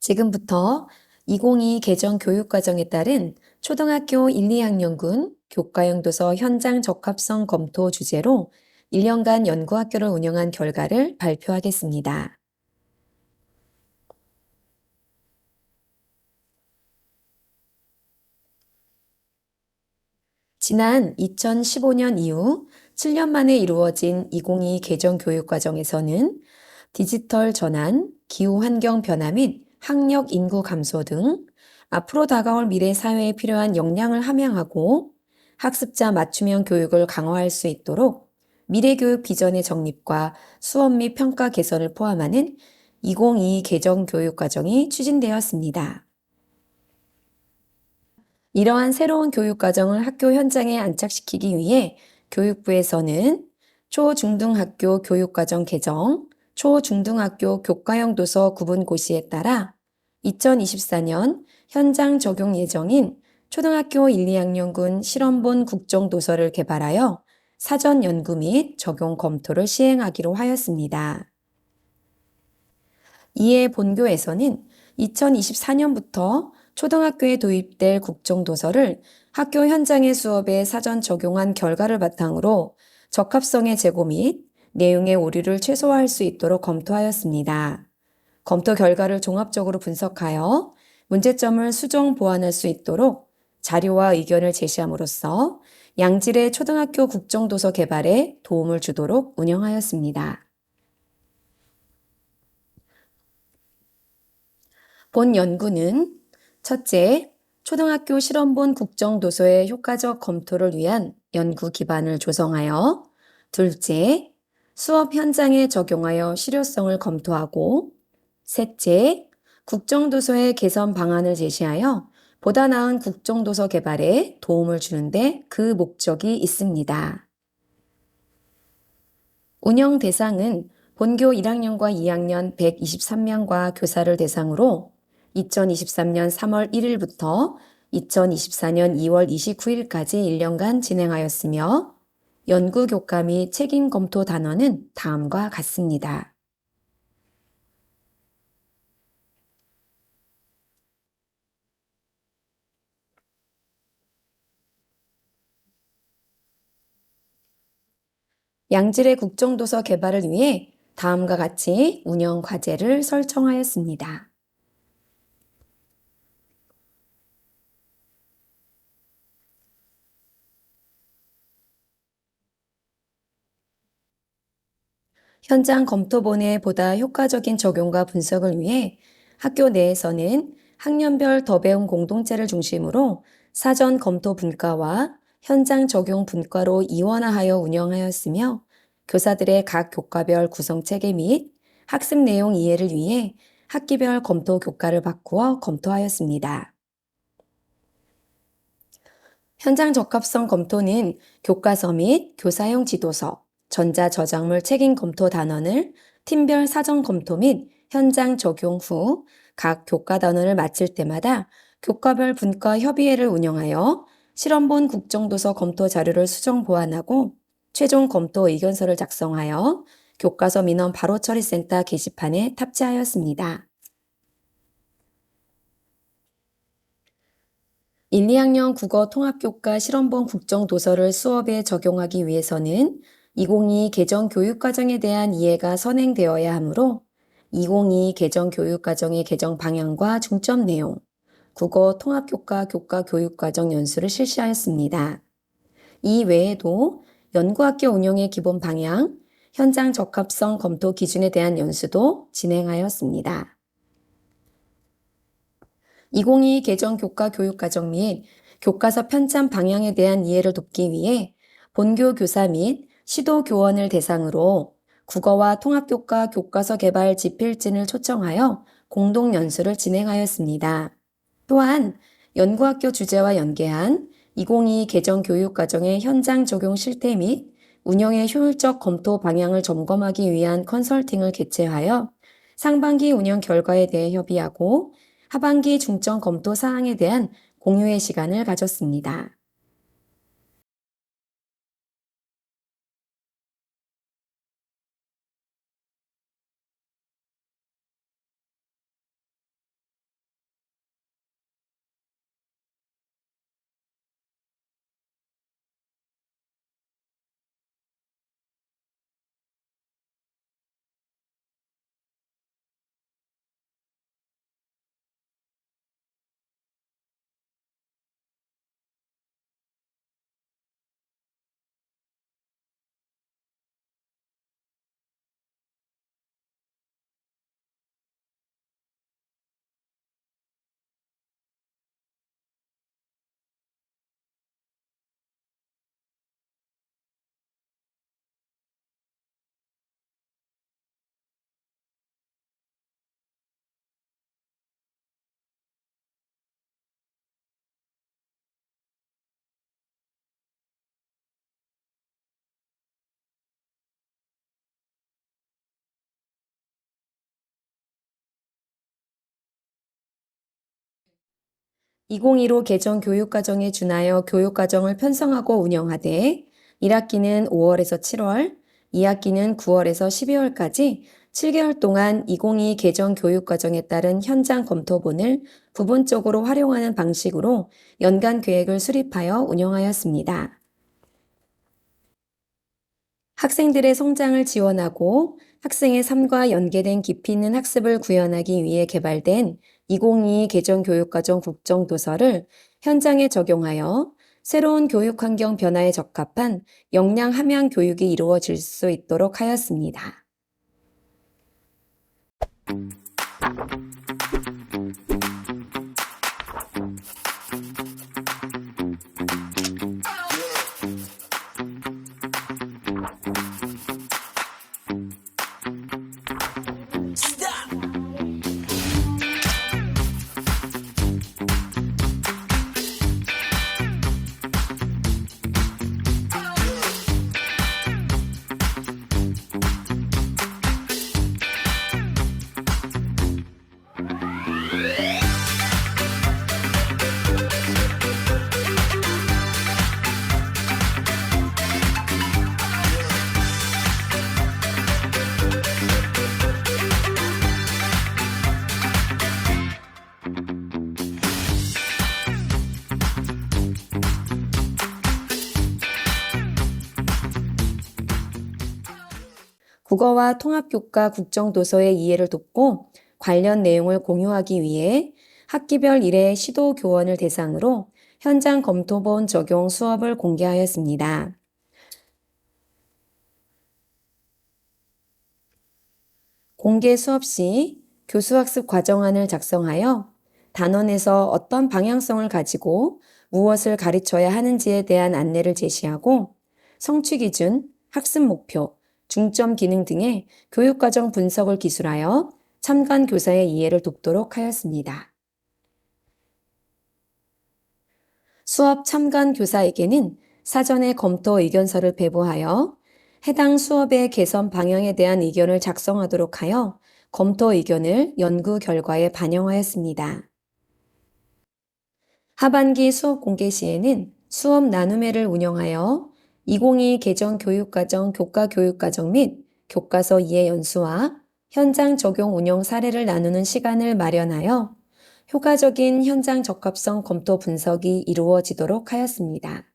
지금부터 2022 개정 교육과정에 따른 초등학교 1, 2학년군 교과형 도서 현장 적합성 검토 주제로 1년간 연구학교를 운영한 결과를 발표하겠습니다. 지난 2015년 이후 7년 만에 이루어진 2022 개정 교육과정에서는 디지털 전환, 기후 환경 변화 및 학력 인구 감소 등 앞으로 다가올 미래 사회에 필요한 역량을 함양하고 학습자 맞춤형 교육을 강화할 수 있도록 미래 교육 비전의 정립과 수업 및 평가 개선을 포함하는 2022 개정 교육 과정이 추진되었습니다. 이러한 새로운 교육 과정을 학교 현장에 안착시키기 위해 교육부에서는 초중등학교 교육과정 개정, 초중등학교 교과형 도서 구분 고시에 따라 2024년 현장 적용 예정인 초등학교 1, 2학년군 실험본 국정도서를 개발하여 사전 연구 및 적용 검토를 시행하기로 하였습니다. 이에 본교에서는 2024년부터 초등학교에 도입될 국정도서를 학교 현장의 수업에 사전 적용한 결과를 바탕으로 적합성의 제고 및 내용의 오류를 최소화할 수 있도록 검토하였습니다. 검토 결과를 종합적으로 분석하여 문제점을 수정 보완할 수 있도록 자료와 의견을 제시함으로써 양질의 초등학교 국정도서 개발에 도움을 주도록 운영하였습니다. 본 연구는 첫째, 초등학교 실험본 국정도서의 효과적 검토를 위한 연구 기반을 조성하여 둘째, 수업 현장에 적용하여 실효성을 검토하고 셋째, 국정도서의 개선 방안을 제시하여 보다 나은 국정도서 개발에 도움을 주는데 그 목적이 있습니다. 운영 대상은 본교 1학년과 2학년 123명과 교사를 대상으로 2023년 3월 1일부터 2024년 2월 29일까지 1년간 진행하였으며 연구 교과 및 책임 검토 단원은 다음과 같습니다. 양질의 국정도서 개발을 위해 다음과 같이 운영 과제를 설정하였습니다. 현장 검토본의 보다 효과적인 적용과 분석을 위해 학교 내에서는 학년별 더 배움 공동체를 중심으로 사전 검토 분과와 현장 적용 분과로 이원화하여 운영하였으며 교사들의 각 교과별 구성 체계 및 학습 내용 이해를 위해 학기별 검토 교과를 바꾸어 검토하였습니다. 현장 적합성 검토는 교과서 및 교사용 지도서, 전자저작물 책임 검토 단원을 팀별 사전 검토 및 현장 적용 후 각 교과 단원을 마칠 때마다 교과별 분과 협의회를 운영하여 실험본 국정도서 검토 자료를 수정 보완하고 최종 검토 의견서를 작성하여 교과서 민원 바로 처리센터 게시판에 탑재하였습니다. 1, 2학년 국어 통합교과 실험본 국정도서를 수업에 적용하기 위해서는 2022 개정 교육과정에 대한 이해가 선행되어야 하므로 2022 개정 교육과정의 개정 방향과 중점 내용, 국어 통합교과 교과 교육과정 연수를 실시하였습니다. 이 외에도 연구학교 운영의 기본 방향, 현장 적합성 검토 기준에 대한 연수도 진행하였습니다. 2022 개정 교과 교육과정 및 교과서 편찬 방향에 대한 이해를 돕기 위해 본교 교사 및 시도 교원을 대상으로 국어와 통합교과 교과서 개발 지필진을 초청하여 공동 연수를 진행하였습니다. 또한 연구학교 주제와 연계한 2022 개정 교육과정의 현장 적용 실태 및 운영의 효율적 검토 방향을 점검하기 위한 컨설팅을 개최하여 상반기 운영 결과에 대해 협의하고 하반기 중점 검토 사항에 대한 공유의 시간을 가졌습니다. 2015 개정 교육과정에 준하여 교육과정을 편성하고 운영하되 1학기는 5월에서 7월, 2학기는 9월에서 12월까지 7개월 동안 2022 개정 교육과정에 따른 현장 검토본을 부분적으로 활용하는 방식으로 연간 계획을 수립하여 운영하였습니다. 학생들의 성장을 지원하고 학생의 삶과 연계된 깊이 있는 학습을 구현하기 위해 개발된 2022 개정 교육과정 국정도서를 현장에 적용하여 새로운 교육 환경 변화에 적합한 역량 함양 교육이 이루어질 수 있도록 하였습니다. 국어와 통합교과 국정도서의 이해를 돕고 관련 내용을 공유하기 위해 학기별 1회 시도교원을 대상으로 현장 검토본 적용 수업을 공개하였습니다. 공개 수업 시 교수학습 과정안을 작성하여 단원에서 어떤 방향성을 가지고 무엇을 가르쳐야 하는지에 대한 안내를 제시하고 성취 기준, 학습 목표, 중점 기능 등의 교육과정 분석을 기술하여 참관 교사의 이해를 돕도록 하였습니다. 수업 참관 교사에게는 사전에 검토 의견서를 배부하여 해당 수업의 개선 방향에 대한 의견을 작성하도록 하여 검토 의견을 연구 결과에 반영하였습니다. 하반기 수업 공개 시에는 수업 나눔회를 운영하여 2022 개정 교육과정 교과 교육과정 및 교과서 이해 연수와 현장 적용 운영 사례를 나누는 시간을 마련하여 효과적인 현장 적합성 검토 분석이 이루어지도록 하였습니다.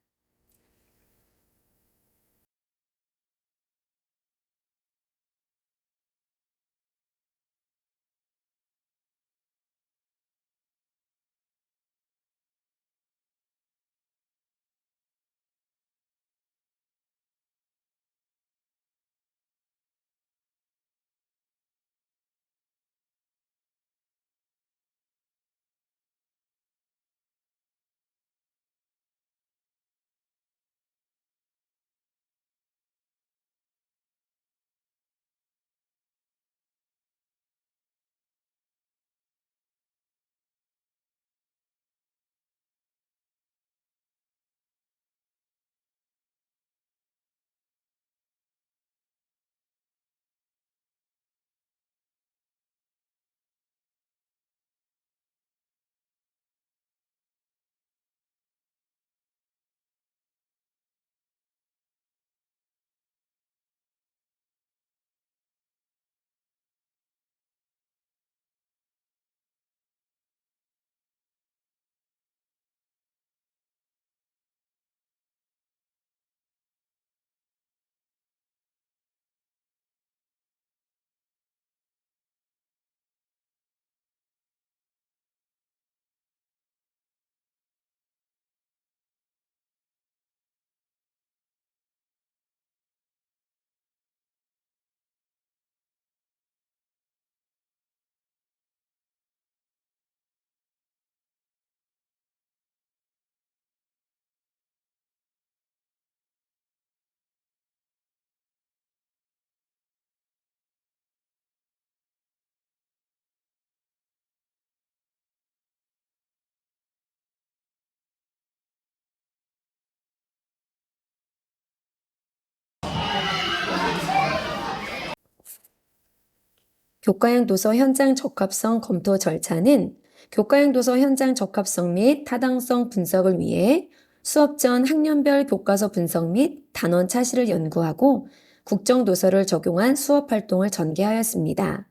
교과형 도서 현장 적합성 검토 절차는 교과형 도서 현장 적합성 및 타당성 분석을 위해 수업 전 학년별 교과서 분석 및 단원 차시를 연구하고 국정도서를 적용한 수업 활동을 전개하였습니다.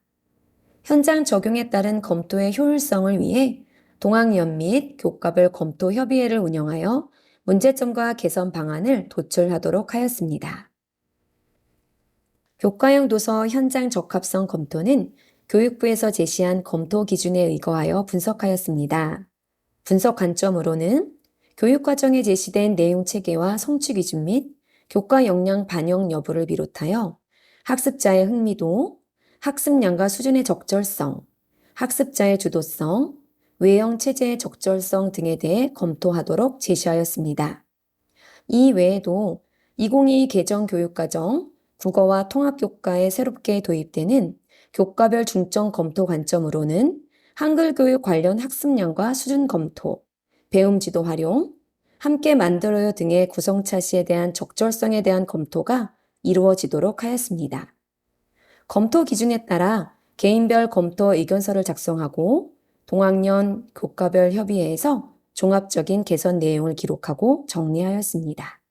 현장 적용에 따른 검토의 효율성을 위해 동학연 및 교과별 검토 협의회를 운영하여 문제점과 개선 방안을 도출하도록 하였습니다. 교과형 도서 현장 적합성 검토는 교육부에서 제시한 검토 기준에 의거하여 분석하였습니다. 분석 관점으로는 교육과정에 제시된 내용 체계와 성취 기준 및 교과 역량 반영 여부를 비롯하여 학습자의 흥미도, 학습량과 수준의 적절성, 학습자의 주도성, 외형 체제의 적절성 등에 대해 검토하도록 제시하였습니다. 이 외에도 2022 개정 교육과정 국어와 통합교과에 새롭게 도입되는 교과별 중점 검토 관점으로는 한글 교육 관련 학습량과 수준 검토, 배움 지도 활용, 함께 만들어요 등의 구성 차시에 대한 적절성에 대한 검토가 이루어지도록 하였습니다. 검토 기준에 따라 개인별 검토 의견서를 작성하고 동학년 교과별 협의회에서 종합적인 개선 내용을 기록하고 정리하였습니다.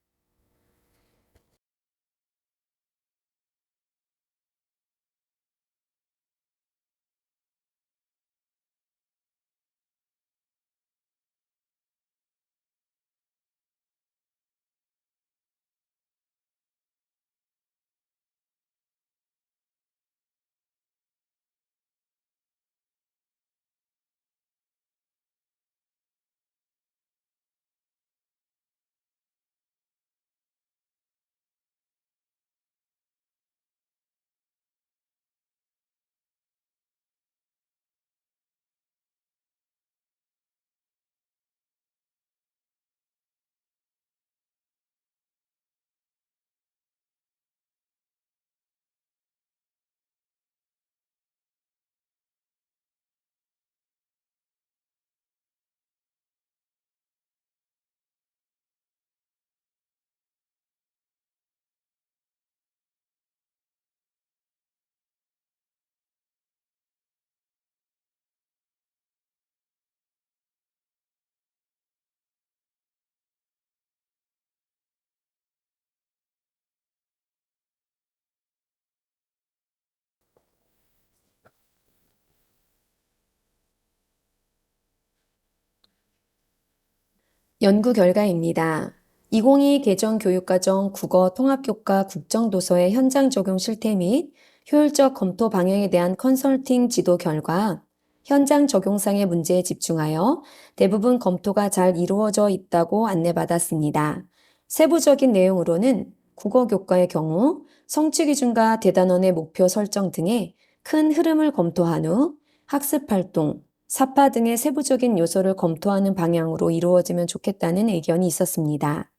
연구 결과입니다. 2022 개정 교육과정 국어 통합교과 국정도서의 현장 적용 실태 및 효율적 검토 방향에 대한 컨설팅 지도 결과 현장 적용상의 문제에 집중하여 대부분 검토가 잘 이루어져 있다고 안내받았습니다. 세부적인 내용으로는 국어 교과의 경우 성취 기준과 대단원의 목표 설정 등의 큰 흐름을 검토한 후 학습 활동, 사파 등의 세부적인 요소를 검토하는 방향으로 이루어지면 좋겠다는 의견이 있었습니다.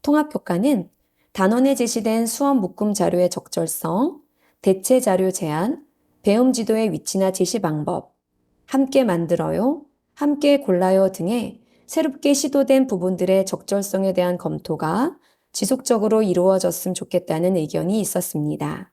통합교과는 단원에 제시된 수업 묶음 자료의 적절성, 대체 자료 제안, 배움 지도의 위치나 제시 방법, 함께 만들어요, 함께 골라요 등의 새롭게 시도된 부분들의 적절성에 대한 검토가 지속적으로 이루어졌으면 좋겠다는 의견이 있었습니다.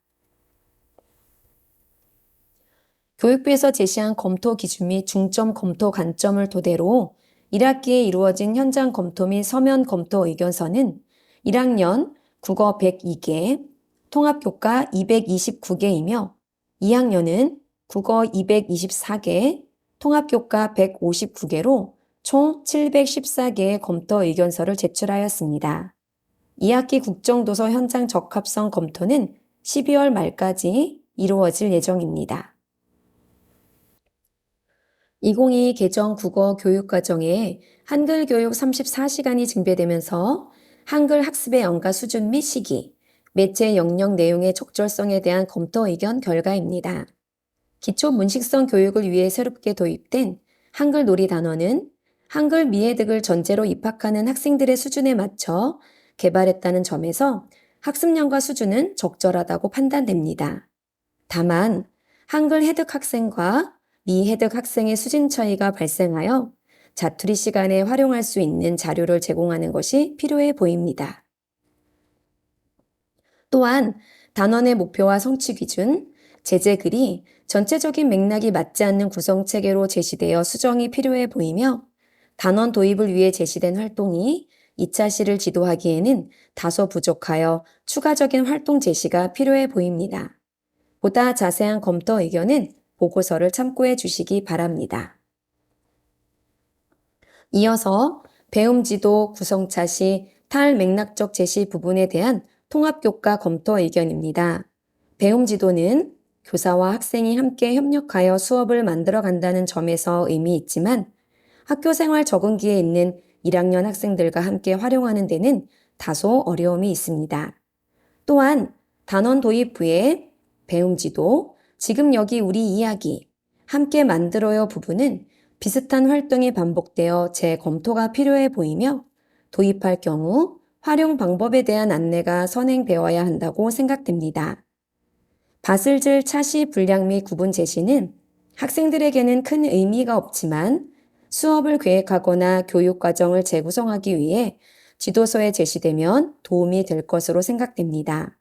교육부에서 제시한 검토 기준 및 중점 검토 관점을 토대로 1학기에 이루어진 현장 검토 및 서면 검토 의견서는 1학년 국어 102개, 통합교과 229개이며 2학년은 국어 224개, 통합교과 159개로 총 714개의 검토 의견서를 제출하였습니다. 2학기 국정도서 현장 적합성 검토는 12월 말까지 이루어질 예정입니다. 2022 개정 국어 교육과정에 한글 교육 34시간이 증대되면서 한글 학습의 연가 수준 및 시기, 매체 영역 내용의 적절성에 대한 검토 의견 결과입니다. 기초 문식성 교육을 위해 새롭게 도입된 한글 놀이 단원은 한글 미해득을 전제로 입학하는 학생들의 수준에 맞춰 개발했다는 점에서 학습량과 수준은 적절하다고 판단됩니다. 다만 한글 해득 학생과 미해득 학생의 수준 차이가 발생하여 자투리 시간에 활용할 수 있는 자료를 제공하는 것이 필요해 보입니다. 또한 단원의 목표와 성취 기준, 제재글이 전체적인 맥락이 맞지 않는 구성체계로 제시되어 수정이 필요해 보이며 단원 도입을 위해 제시된 활동이 2차 시를 지도하기에는 다소 부족하여 추가적인 활동 제시가 필요해 보입니다. 보다 자세한 검토 의견은 보고서를 참고해 주시기 바랍니다. 이어서 배움지도 구성차 시 탈맥락적 제시 부분에 대한 통합교과 검토 의견입니다. 배움지도는 교사와 학생이 함께 협력하여 수업을 만들어 간다는 점에서 의미 있지만 학교생활 적응기에 있는 1학년 학생들과 함께 활용하는 데는 다소 어려움이 있습니다. 또한 단원 도입 후에 배움지도, 지금 여기 우리 이야기, 함께 만들어요 부분은 비슷한 활동이 반복되어 재검토가 필요해 보이며 도입할 경우 활용 방법에 대한 안내가 선행되어야 한다고 생각됩니다. 밭을 차시 분량 및 구분 제시는 학생들에게는 큰 의미가 없지만 수업을 계획하거나 교육 과정을 재구성하기 위해 지도서에 제시되면 도움이 될 것으로 생각됩니다.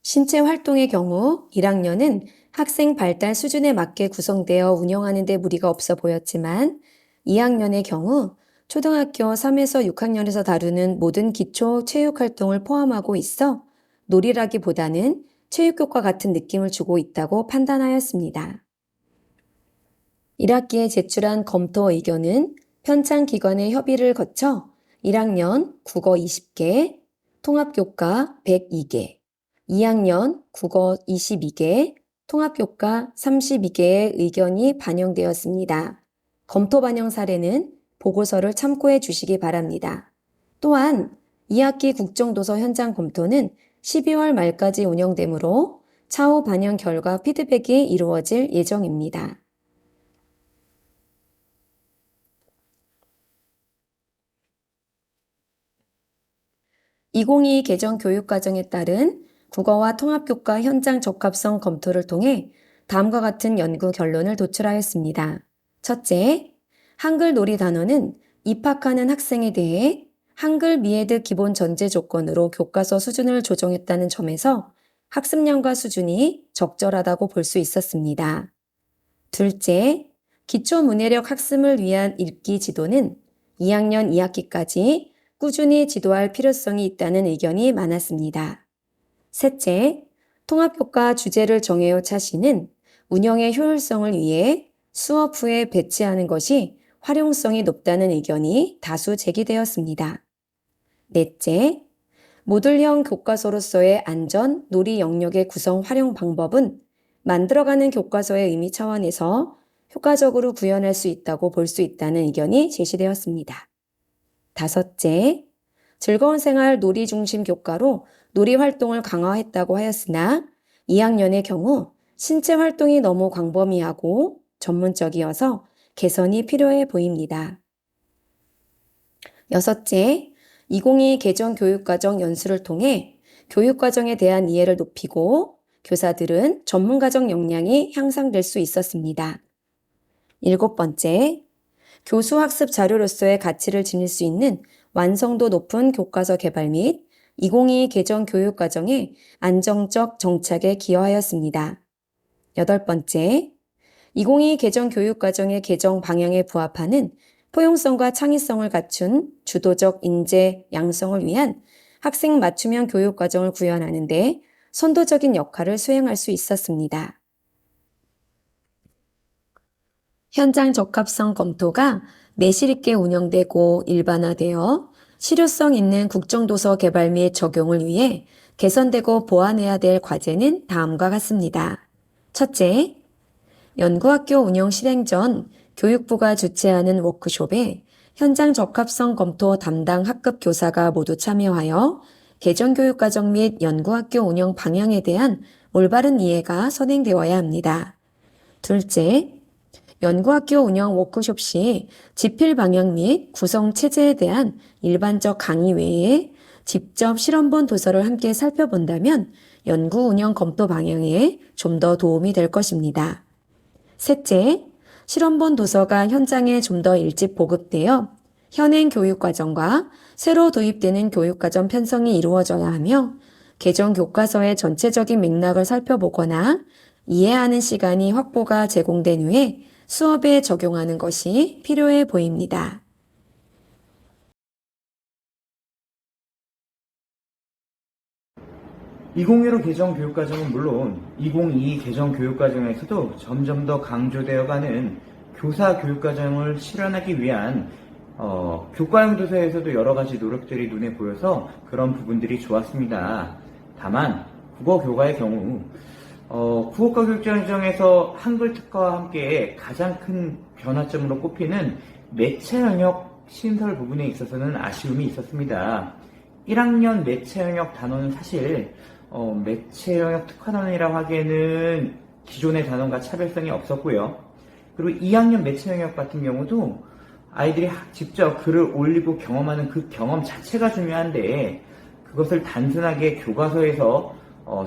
신체 활동의 경우 1학년은 학생 발달 수준에 맞게 구성되어 운영하는 데 무리가 없어 보였지만 2학년의 경우 초등학교 3에서 6학년에서 다루는 모든 기초 체육 활동을 포함하고 있어 놀이라기보다는 체육교과 같은 느낌을 주고 있다고 판단하였습니다. 1학기에 제출한 검토 의견은 편찬기관의 협의를 거쳐 1학년 국어 20개, 통합교과 102개, 2학년 국어 22개, 통합교과 32개의 의견이 반영되었습니다. 검토 반영 사례는 보고서를 참고해 주시기 바랍니다. 또한 2학기 국정도서 현장 검토는 12월 말까지 운영되므로 차후 반영 결과 피드백이 이루어질 예정입니다. 2022 개정 교육과정에 따른 국어와 통합교과 현장 적합성 검토를 통해 다음과 같은 연구 결론을 도출하였습니다. 첫째, 한글 놀이 단어는 입학하는 학생에 대해 한글 미해득 기본 전제 조건으로 교과서 수준을 조정했다는 점에서 학습량과 수준이 적절하다고 볼 수 있었습니다. 둘째, 기초 문해력 학습을 위한 읽기 지도는 2학년 2학기까지 꾸준히 지도할 필요성이 있다는 의견이 많았습니다. 셋째, 통합교과 주제를 정해요 차시는 운영의 효율성을 위해 수업 후에 배치하는 것이 활용성이 높다는 의견이 다수 제기되었습니다. 넷째, 모듈형 교과서로서의 안전, 놀이 영역의 구성 활용 방법은 만들어가는 교과서의 의미 차원에서 효과적으로 구현할 수 있다고 볼 수 있다는 의견이 제시되었습니다. 다섯째, 즐거운 생활 놀이 중심 교과로 놀이 활동을 강화했다고 하였으나 2학년의 경우 신체 활동이 너무 광범위하고 전문적이어서 개선이 필요해 보입니다. 여섯째, 2022 개정 교육과정 연수를 통해 교육과정에 대한 이해를 높이고 교사들은 전문가적 역량이 향상될 수 있었습니다. 일곱 번째, 교수 학습 자료로서의 가치를 지닐 수 있는 완성도 높은 교과서 개발 및 2022 개정 교육과정의 안정적 정착에 기여하였습니다. 여덟 번째, 2022 개정 교육과정의 개정 방향에 부합하는 포용성과 창의성을 갖춘 주도적 인재 양성을 위한 학생 맞춤형 교육과정을 구현하는 데 선도적인 역할을 수행할 수 있었습니다. 현장 적합성 검토가 내실 있게 운영되고 일반화되어 실효성 있는 국정도서 개발 및 적용을 위해 개선되고 보완해야 될 과제는 다음과 같습니다. 첫째, 연구학교 운영 실행 전 교육부가 주최하는 워크숍에 현장 적합성 검토 담당 학급 교사가 모두 참여하여 개정교육과정 및 연구학교 운영 방향에 대한 올바른 이해가 선행되어야 합니다. 둘째, 연구학교 운영 워크숍 시 집필 방향 및 구성 체제에 대한 일반적 강의 외에 직접 실험본 도서를 함께 살펴본다면 연구 운영 검토 방향에 좀 더 도움이 될 것입니다. 셋째, 실험본 도서가 현장에 좀 더 일찍 보급되어 현행 교육과정과 새로 도입되는 교육과정 편성이 이루어져야 하며 개정 교과서의 전체적인 맥락을 살펴보거나 이해하는 시간이 확보가 제공된 후에 수업에 적용하는 것이 필요해 보입니다. (2015) 개정 교육과정은 물론 2022 개정 교육과정에서도 점점 더 강조되어가는 교사 교육과정을 실현하기 위한 교과형 도서에서도 여러 가지 노력들이 눈에 보여서 그런 부분들이 좋았습니다. 다만 국어 교과의 경우 국어과 교육과정에서 한글 특화와 함께 가장 큰 변화점으로 꼽히는 매체 영역 신설 부분에 있어서는 아쉬움이 있었습니다. 1학년 매체 영역 단원은 사실 매체 영역 특화 단원이라고 하기에는 기존의 단원과 차별성이 없었고요. 그리고 2학년 매체 영역 같은 경우도 아이들이 직접 글을 올리고 경험하는 그 경험 자체가 중요한데 그것을 단순하게 교과서에서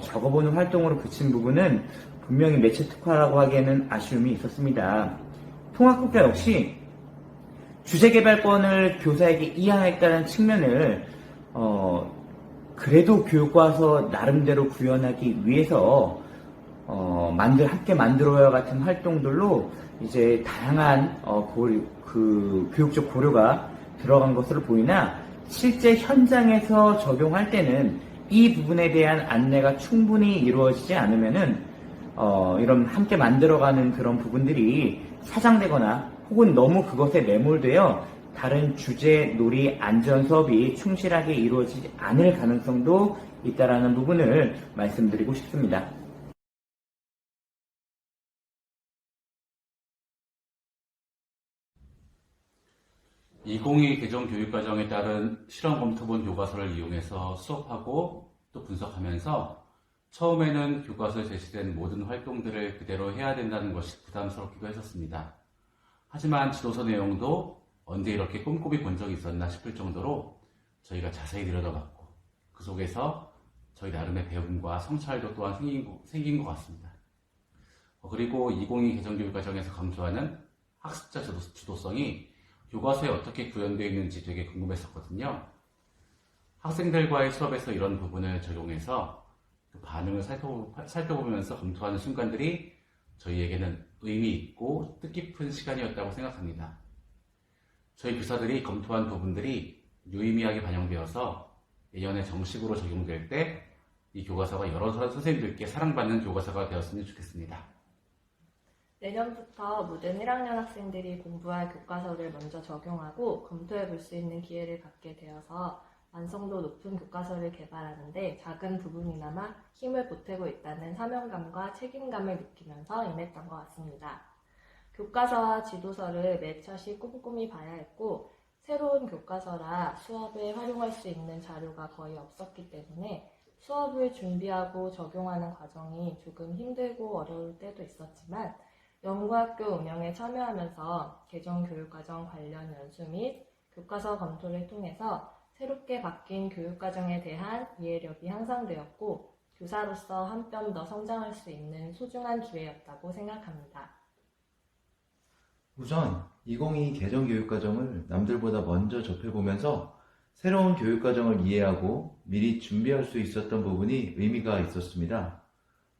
적어보는 활동으로 그친 부분은 분명히 매체 특화라고 하기에는 아쉬움이 있었습니다. 통합국가 역시 주제개발권을 교사에게 이양했다는 측면을 그래도 교과서 나름대로 구현하기 위해서 함께 만들어야 같은 활동들로 이제 다양한 교육적 고려가 들어간 것으로 보이나 실제 현장에서 적용할 때는 이 부분에 대한 안내가 충분히 이루어지지 않으면은 이런 함께 만들어가는 그런 부분들이 사장되거나 혹은 너무 그것에 매몰되어 다른 주제, 놀이, 안전 수업이 충실하게 이루어지지 않을 가능성도 있다라는 부분을 말씀드리고 싶습니다. (2022) 개정 교육과정에 따른 실험 검토본 교과서를 이용해서 수업하고 또 분석하면서 처음에는 교과서에 제시된 모든 활동들을 그대로 해야 된다는 것이 부담스럽기도 했었습니다. 하지만 지도서 내용도 언제 이렇게 꼼꼼히 본 적이 있었나 싶을 정도로 저희가 자세히 들여다봤고 그 속에서 저희 나름의 배움과 성찰도 또한 생긴 것 같습니다. 그리고 2022 개정 교육과정에서 강조하는 학습자 주도성이 교과서에 어떻게 구현되어 있는지 되게 궁금했었거든요. 학생들과의 수업에서 이런 부분을 적용해서 그 반응을 살펴보면서 검토하는 순간들이 저희에게는 의미 있고 뜻깊은 시간이었다고 생각합니다. 저희 교사들이 검토한 부분들이 유의미하게 반영되어서 내년에 정식으로 적용될 때 이 교과서가 여러 선생님들께 사랑받는 교과서가 되었으면 좋겠습니다. 내년부터 모든 1학년 학생들이 공부할 교과서를 먼저 적용하고 검토해 볼 수 있는 기회를 갖게 되어서 완성도 높은 교과서를 개발하는데 작은 부분이나마 힘을 보태고 있다는 사명감과 책임감을 느끼면서 임했던 것 같습니다. 교과서와 지도서를 매처시 꼼꼼히 봐야 했고 새로운 교과서라 수업에 활용할 수 있는 자료가 거의 없었기 때문에 수업을 준비하고 적용하는 과정이 조금 힘들고 어려울 때도 있었지만 연구학교 운영에 참여하면서 개정교육과정 관련 연수 및 교과서 검토를 통해서 새롭게 바뀐 교육과정에 대한 이해력이 향상되었고 교사로서 한 뼘 더 성장할 수 있는 소중한 기회였다고 생각합니다. 우선 2022 개정 교육과정을 남들보다 먼저 접해보면서 새로운 교육과정을 이해하고 미리 준비할 수 있었던 부분이 의미가 있었습니다.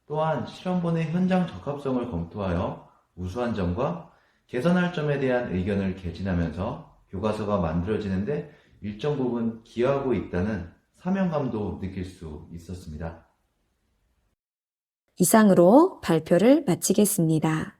또한 실험본의 현장 적합성을 검토하여 우수한 점과 개선할 점에 대한 의견을 개진하면서 교과서가 만들어지는데 일정 부분 기여하고 있다는 사명감도 느낄 수 있었습니다. 이상으로 발표를 마치겠습니다.